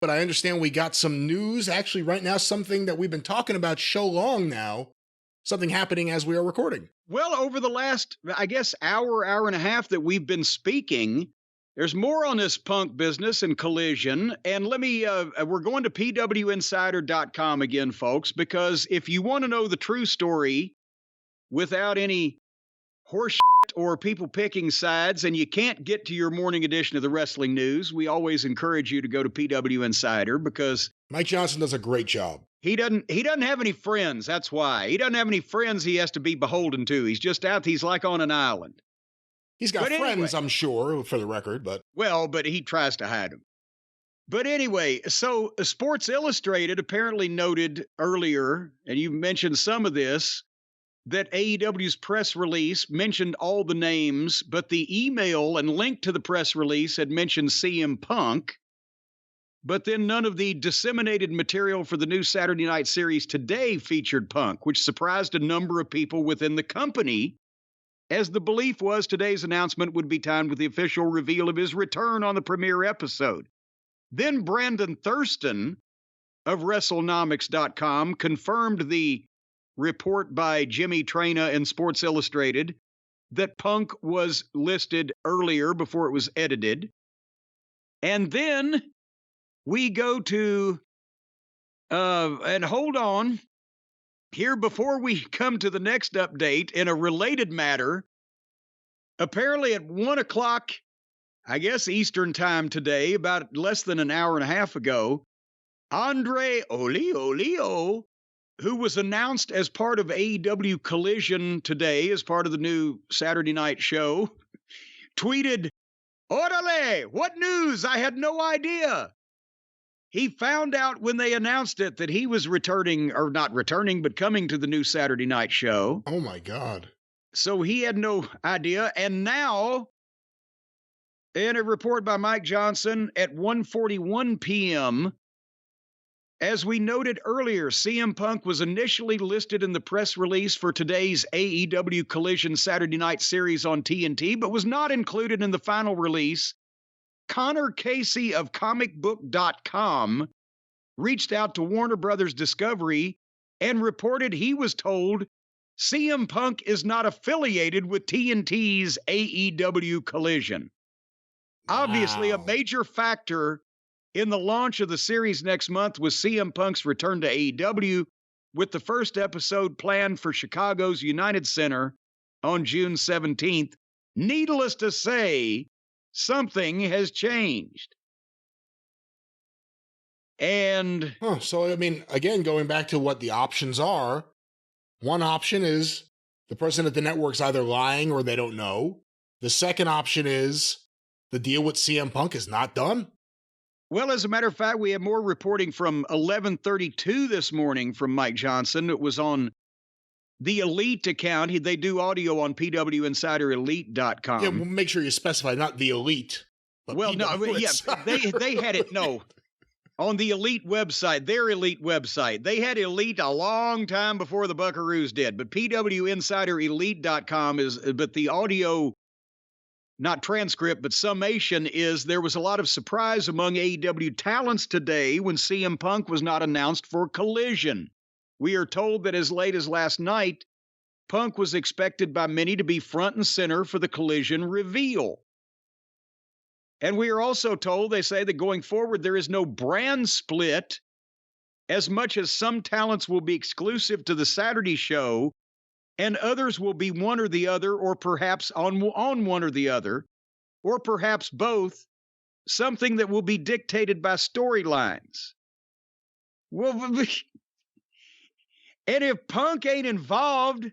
but I understand we got some news. Actually, right now, something that we've been talking about so long now, something happening as we are recording. Well, over the last, I guess, hour and a half that we've been speaking, there's more on this Punk business and Collision. And let me, we're going to pwinsider.com again, folks, because if you want to know the true story without any horse shit or people picking sides, and you can't get to your morning edition of the wrestling news, we always encourage you to go to PW Insider because Mike Johnson does a great job. He doesn't have any friends. That's why. He doesn't have any friends he has to be beholden to. He's just out. He's like on an island. He's got friends, I'm sure, for the record, but he tries to hide them. But anyway, so Sports Illustrated apparently noted earlier, and you mentioned some of this, that AEW's press release mentioned all the names, but the email and link to the press release had mentioned CM Punk. But then none of the disseminated material for the new Saturday Night Series today featured Punk, which surprised a number of people within the company, as the belief was today's announcement would be timed with the official reveal of his return on the premiere episode. Then Brandon Thurston of WrestleNomics.com confirmed the report by Jimmy Traina and Sports Illustrated that Punk was listed earlier before it was edited. And then we go to, and hold on, here before we come to the next update in a related matter, apparently at 1 o'clock, I guess Eastern time today, about less than an hour and a half ago, Andre Olio, who was announced as part of AEW Collision today as part of the new Saturday night show, tweeted, "Orale, what news? I had no idea." He found out when they announced it that he was returning, or not returning, but coming to the new Saturday night show. Oh my God. So he had no idea. And now, in a report by Mike Johnson at 1:41 p.m., as we noted earlier, CM Punk was initially listed in the press release for today's AEW Collision Saturday Night Series on TNT, but was not included in the final release. Connor Casey of comicbook.com reached out to Warner Brothers Discovery and reported he was told CM Punk is not affiliated with TNT's AEW Collision. Wow. Obviously, a major factor in the launch of the series next month was CM Punk's return to AEW, with the first episode planned for Chicago's United Center on June 17th. Needless to say, something has changed. And so, I mean, again, going back to what the options are, one option is the person at the network's either lying or they don't know. The second option is the deal with CM Punk is not done. Well, as a matter of fact, we have more reporting from 11:32 this morning from Mike Johnson. It was on the Elite account. They do audio on pwinsiderelite.com. Yeah, we'll make sure you specify not the Elite. But well, no, yeah, they had it, no, on the Elite website, their Elite website. They had Elite a long time before the Buckaroos did, but pwinsiderelite.com is, but the audio, not transcript, but summation is there was a lot of surprise among AEW talents today when CM Punk was not announced for Collision. We are told that as late as last night, Punk was expected by many to be front and center for the Collision reveal. And we are also told, they say, that going forward, there is no brand split, as much as some talents will be exclusive to the Saturday show and others will be one or the other, or perhaps on one or the other, or perhaps both, something that will be dictated by storylines. Well, and if Punk ain't involved,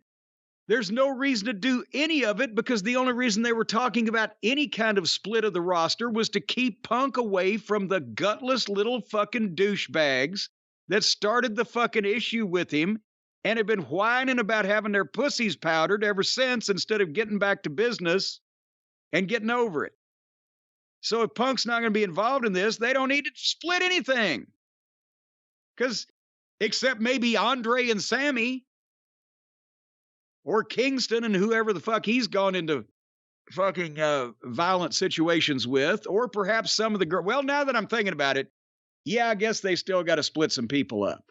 there's no reason to do any of it, because the only reason they were talking about any kind of split of the roster was to keep Punk away from the gutless little fucking douchebags that started the fucking issue with him and have been whining about having their pussies powdered ever since, instead of getting back to business and getting over it. So if Punk's not going to be involved in this, they don't need to split anything. Because, except maybe Andre and Sammy, or Kingston and whoever the fuck he's gone into fucking violent situations with, or perhaps some of the girls. Well, now that I'm thinking about it, Yeah, I guess they still got to split some people up.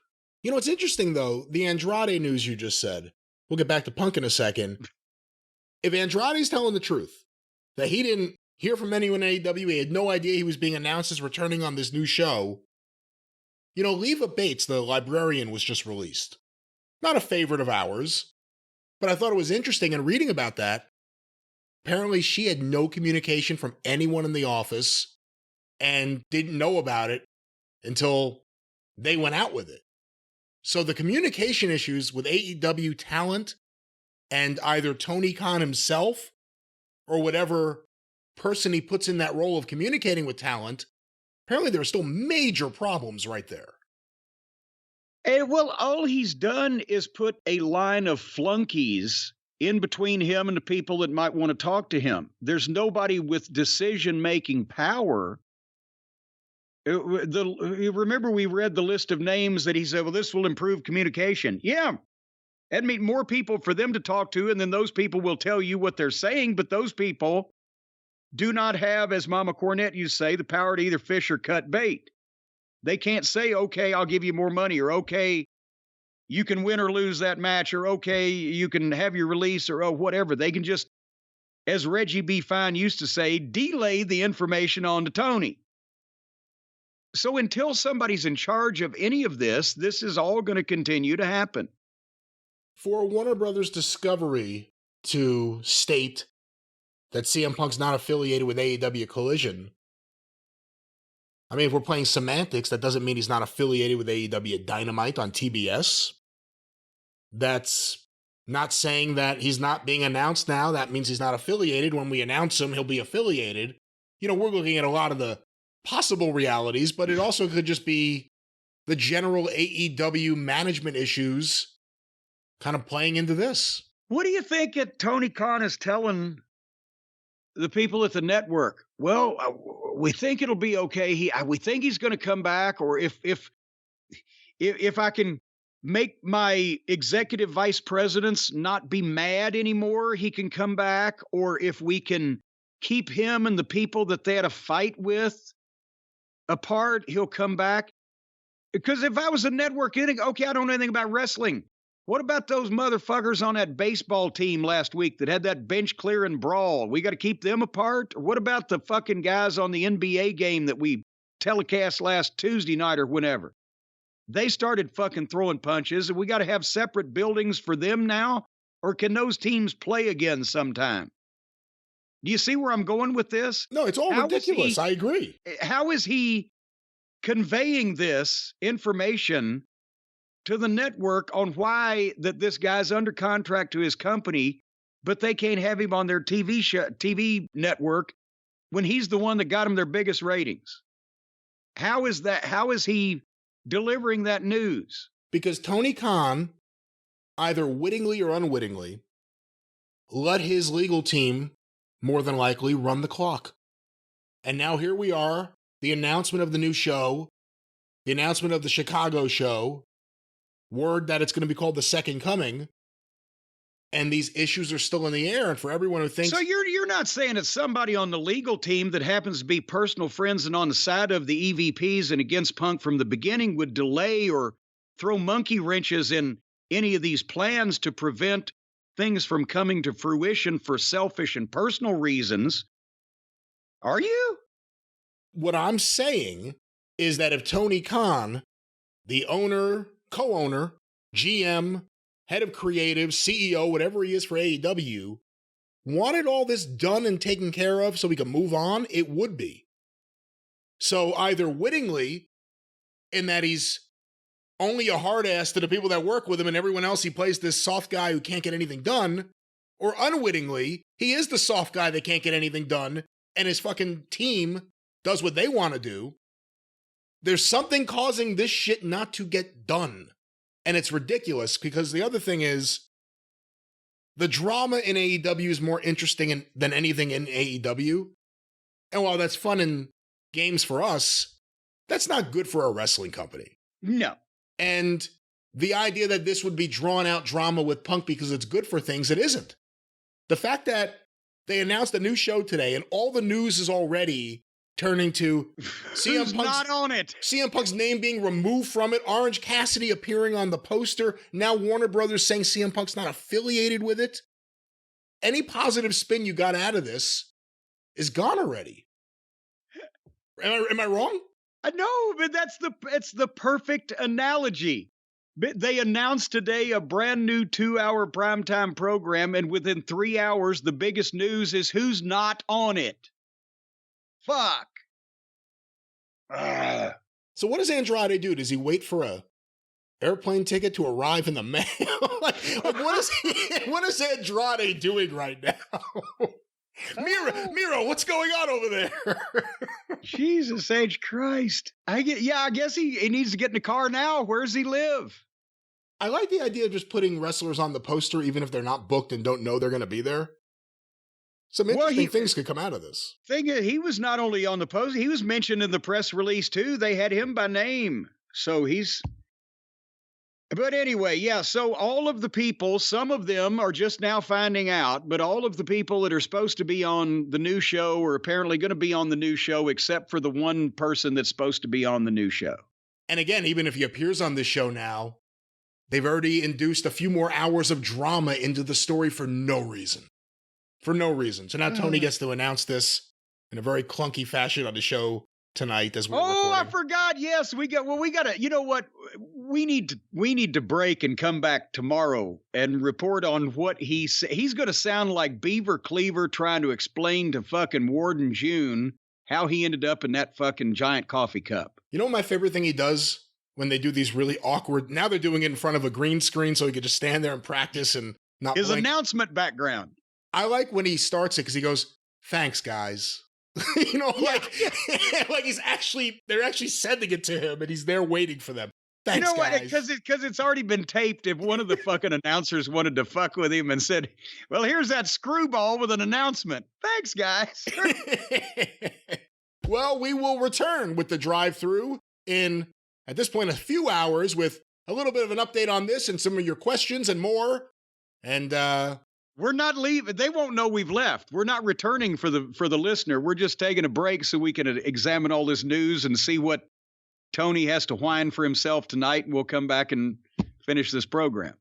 You know, it's interesting, though, the Andrade news you just said. We'll get back to Punk in a second. If Andrade's telling the truth, that he didn't hear from anyone in AEW, he had no idea he was being announced as returning on this new show, you know, Leva Bates, the librarian, was just released. Not a favorite of ours, but I thought it was interesting in reading about that. Apparently, she had no communication from anyone in the office and didn't know about it until they went out with it. So the communication issues with AEW talent and either Tony Khan himself or whatever person he puts in that role of communicating with talent, apparently there are still major problems right there. And well, all he's done is put a line of flunkies in between him and the people that might want to talk to him. There's nobody with decision-making power. Remember we read the list of names that he said, well, this will improve communication. Yeah. That'd mean more people for them to talk to, and then those people will tell you what they're saying, but those people do not have, as Mama Cornette used to say, the power to either fish or cut bait. They can't say, okay, I'll give you more money, or okay, you can win or lose that match, or okay, you can have your release, or whatever. They can just, as Reggie B. Fine used to say, delay the information on to Tony. So until somebody's in charge of any of this, this is all going to continue to happen. For Warner Brothers Discovery to state that CM Punk's not affiliated with AEW Collision, I mean, if we're playing semantics, that doesn't mean he's not affiliated with AEW Dynamite on TBS. That's not saying that he's not being announced now. That means he's not affiliated. When we announce him, he'll be affiliated. You know, we're looking at a lot of the possible realities, but it also could just be the general AEW management issues kind of playing into this. What do you think that Tony Khan is telling the people at the network? Well, we think it'll be okay. We think he's going to come back, or if I can make my executive vice presidents not be mad anymore, he can come back, or if we can keep him and the people that they had a fight with apart, he'll come back. Because if I was a network, okay, I don't know anything about wrestling. What about those motherfuckers on that baseball team last week that had that bench clearing brawl? We got to keep them apart? Or what about the fucking guys on the NBA game that we telecast last Tuesday night or whenever? They started fucking throwing punches, and we got to have separate buildings for them now? Or can those teams play again sometime? Do you see where I'm going with this? No, it's all ridiculous. I agree. How is he conveying this information to the network on why that this guy's under contract to his company, but they can't have him on their TV network when he's the one that got them their biggest ratings? How is that? How is he delivering that news? Because Tony Khan, either wittingly or unwittingly, let his legal team, more than likely, run the clock. And now here we are, the announcement of the new show, the announcement of the Chicago show, word that it's going to be called The Second Coming, and these issues are still in the air. And for everyone who thinks... So you're not saying it's somebody on the legal team that happens to be personal friends and on the side of the EVPs and against Punk from the beginning would delay or throw monkey wrenches in any of these plans to prevent things from coming to fruition for selfish and personal reasons? Are you? What I'm saying is that if Tony Khan, the owner, co-owner, GM, head of creative, CEO, whatever he is for AEW, wanted all this done and taken care of so we can move on, it would be. So either wittingly, in that he's only a hard ass to the people that work with him and everyone else he plays this soft guy who can't get anything done, or unwittingly, he is the soft guy that can't get anything done and his fucking team does what they want to do. There's something causing this shit not to get done. And it's ridiculous because the other thing is the drama in AEW is more interesting than anything in AEW. And while that's fun in games for us, that's not good for a wrestling company. No. And the idea that this would be drawn out drama with Punk because it's good for things, it isn't. The fact that they announced a new show today and all the news is already turning to Who's not on it? CM Punk's name being removed from it, Orange Cassidy appearing on the poster, now Warner Brothers saying CM Punk's not affiliated with it. Any positive spin you got out of this is gone already. Am I wrong? No, but it's the perfect analogy. They announced today a brand new 2-hour primetime program, and within 3 hours, the biggest news is who's not on it. Fuck. So what does Andrade do? Does he wait for a airplane ticket to arrive in the mail? like what is Andrade doing right now? Miro, what's going on over there? Jesus H. Christ. I guess he needs to get in the car now. Where does he live? I like the idea of just putting wrestlers on the poster, even if they're not booked and don't know they're going to be there. Some interesting things could come out of this. Thing is, he was not only on the poster, he was mentioned in the press release too. They had him by name. So but anyway, yeah, so all of the people, some of them are just now finding out, but all of the people that are supposed to be on the new show are apparently going to be on the new show, except for the one person that's supposed to be on the new show. And again, even if he appears on this show now, they've already induced a few more hours of drama into the story for no reason. For no reason. So now Tony gets to announce this in a very clunky fashion on the show tonight as we're recording. I forgot. Yes, we got to, you know what? We need to break and come back tomorrow and report on what he's going to sound like Beaver Cleaver trying to explain to fucking Warden June how he ended up in that fucking giant coffee cup. You know my favorite thing he does when they do these really awkward, now they're doing it in front of a green screen so he could just stand there and practice and not his blink. Announcement background. I like when he starts it because he goes, "Thanks, guys." You know, like they're actually sending it to him and he's there waiting for them. Thanks, you know guys. what? Because it's already been taped. If one of the fucking announcers wanted to fuck with him and said, "Well, here's that screwball with an announcement. Thanks, guys." Well, we will return with the drive-through in, at this point, a few hours with a little bit of an update on this and some of your questions and more. And we're not leaving. They won't know we've left. We're not returning for the listener. We're just taking a break so we can examine all this news and see what Tony has to whine for himself tonight. And we'll come back and finish this program.